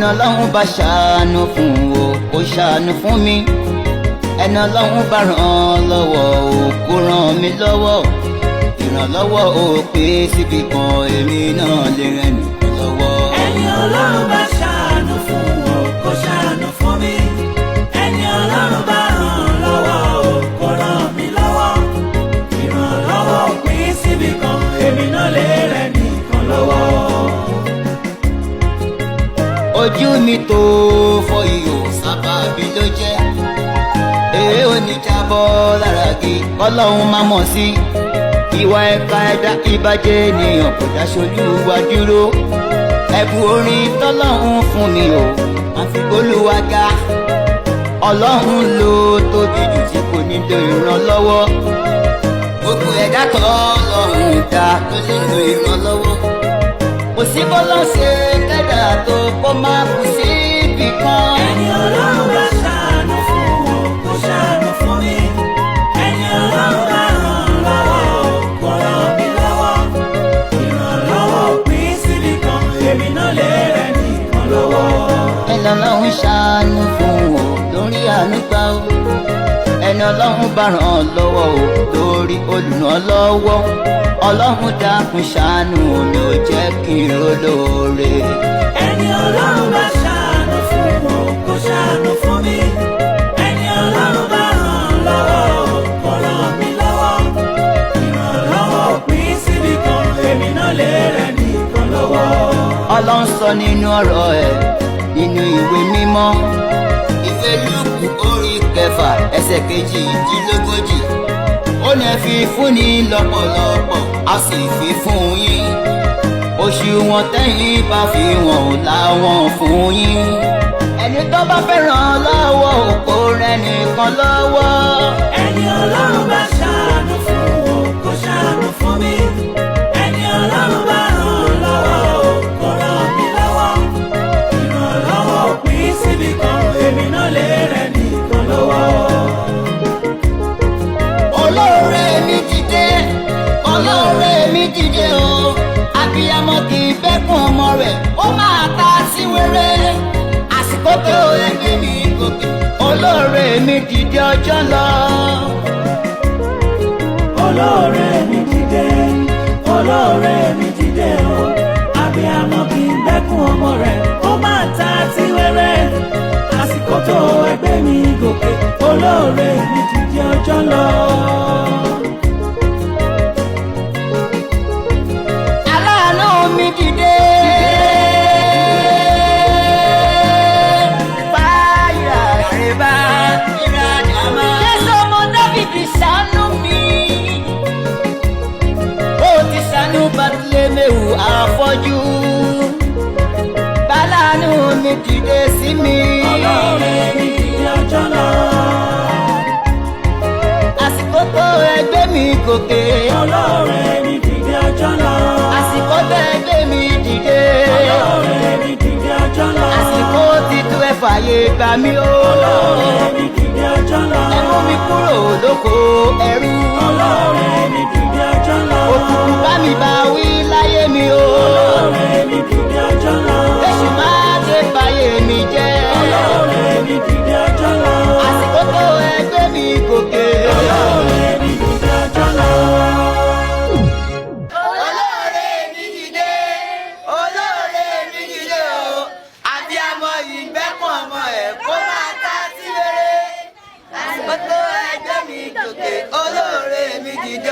Ọlọ́run bá ṣàánú fún o kó ṣàánú fún mi, ẹni Ọlọ́run bá ràn lọ́wọ́ o kó ràn mí lọ́wọ́, ìrànlọ́wọ́ o pé síbi kan èmi náà lè ràn nìkan lọ́wọ́. ẹni Ọlọ́run bá ṣàánú fún o kó ṣàánú fún mi, ẹni Ọlọ́run bá ràn lọ́wọ́ o kó ràn mí lọ́wọ́, ìrànlọ́wọ́ ò pín síbi kan èmi náà lè ràn nìkan lọ́wọ́. Ojú mi tó fọ́ ihò sábàbí ló jẹ́, èrè oníjàbọ̀ lára gi Ọlọ́run má mọ̀ sí, ìwà ẹ̀ka ẹ̀dá ìbàjẹ́ ènìyàn kò dáṣojú wa dúró, ẹ̀bùn orin tọ́lọ́run fún mi o má fi gbólúwa ga, Ọlọ́run ló tóbi jù tí kò nílò ìrànlọ́wọ́, gbogbo ẹ̀dá tọ́lọ́run dá tó nílò ìrànlọ́wọ́, kò sí bọ́lá ṣe kẹ́dà tó kó má kù sí ibì kan. ẹni Ọlọ́run bá ṣàánú fún o kó ṣàánú fún mi, ẹni Ọlọ́run bá ràn lọ́wọ́ o kó ràn mí lọ́wọ́, ìrànlọ́wọ́ ò pín síbi kan èmi náà lè ràn nìkan lọ́wọ́. ẹni Ọlọ́run ṣàánú fún o lórí ànúgbà o, ẹni Ọlọ́run bá ràn lọ́wọ́ o lórí olùrànlọ́wọ́, Ọlọ́run dákun ṣàánú mi ò jẹ́ kí n olóore. ẹni Ọlọ́run bá ṣàánú fún o kó ṣàánú fún mi, ẹni Ọlọ́run bá ràn lọ́wọ́ o kó ràn mí lọ́wọ́, ìrànlọ́wọ́ ò pín síbi kan èmi náà lè ràn nìkan lọ́wọ́. Ọlọ́run sọ nínú ọ̀rọ̀ ẹ̀ nínú ìwé mímọ́, ìwé Lúùkù orí 6 ẹsẹ̀ 32, ó ní ẹ fi fúnni lọ́pọ̀lọpọ̀ a sì fi fún yín, òṣùwọ̀n tẹ́yìn bá fi wọ̀n ò láwọn fún yín, ẹni tó bá fẹ́ràn lọ́wọ́ kó rẹ̀ nìkan lọ́wọ́. ẹni Ọlọ́run bá ṣàánú fún o kó ṣàánú fún mi, ẹni Ọlọ́run bá ràn lọ́wọ́ o kó ràn mí lọ́wọ́, ìrànlọ́wọ́ ò pín síbi kan èmi náà lè ràn nìkan lọ́wọ́. Olóore mi dìde, olóore mi dìde o, abiyamọ kì í bẹ́kùn ọmọ rẹ̀ ó máa ta sí wéré, àsìkò tó ẹgbẹ́ mi gòkè, olóore mi dìde ọjọ́ lọ. olóore mi dìde, olóore mi dìde o, abiyamọ kì í bẹ́kùn ọmọ rẹ̀ ó máa ta sí wéré, àsìkò tó ẹgbẹ́ mi gòkè, olóore mi dìde ọjọ́ lọ. Aláàánú mi dìde, fàyà rẹ̀bà ìràdàmà, Jésù ọmọ Dáfídì ṣàánú mi, ó ti ṣàánú Bátíléméù afọ́jú, báláàánú mi dìde sí mi, olóore mi dìde ọjọ́ lọ. àsìkò tó ẹgbẹ́ mi gòkè, olóore mi dìde ọjọ́ lọ. àsìkò tó ẹgbẹ́ mi dìde, olóore mi dìde ọjọ́ lọ. àsìkò ti tó ẹ fàyè gbà mí o, olóore mi dìde ọjọ́ lọ. ẹ mú mi kúrò lóko ẹrú, olóore mi dìde ọjọ́ lọ. òkùnkùn bá mi bá wí láyé mi o, olóore mi dìde ọjọ́ lọ. èṣù má ṣe báyé mi jẹ́, olóore mi dìde ọjọ́ lọ. àsìkò tó ẹgbẹ́ mi gòkè, olóore mi dìde ọjọ́ lọ. olóore mi dìde, olóore mi dìde o, abiyamọ yìí gbẹ́kùn ọmọ ẹ̀ kó máa ta sí rere, àsìkò tó ẹgbẹ́ mi gòkè, olóore mi dìde